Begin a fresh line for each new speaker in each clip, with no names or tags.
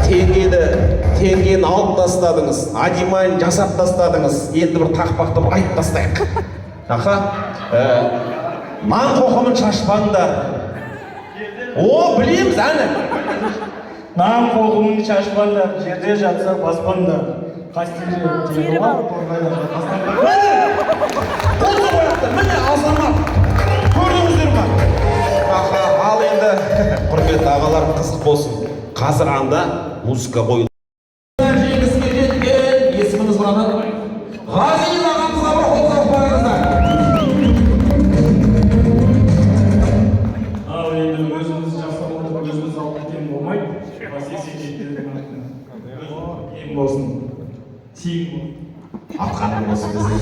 теңгені алып тастадыңыз, адимайын жасап тастадыңыз, енді бір тақпақты бір айтып тастайық. Аха, нан қоқымын шашпаңдар. О, білеміз, әні.
Нан қоқымын шашпаңдар, жерде жатса баспаңдар. Қастері теңіға қорғайдар.
Қолды қояқты, міне азамат. Көрдіңіздер ма? Аха, ал енді, құрметті ағалар, қызық болсын. Қазір анда музыка қойылды. Жеңіске жеткен, есіміңіз бұрады? Ғазиз ағамызға бір қол соғып қойыңыздар.
Ал енді өзіміз жасап отырып, өзіміз алып кеткен болмайды. Ғазиз жеткен ең болсын. Тиім.
Атқаным болсын біздің.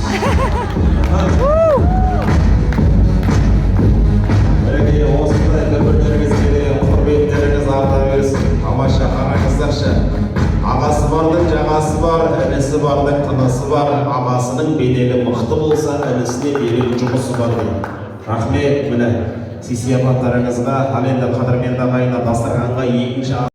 Мінекей осындай дүбірлеріңізге де құрметтеріңіз арта берсін. Тамаша қараңыздаршы. Ағасы бардың жағасы бар, інісі бардың тынысы бар. Ағасының беделі мықты болса, інісіне берер жұмысы бар дейді. Рахмет, міне сый-сияпаттарыңызға, ал енді қадірменді ағайындар, дастарханға екінші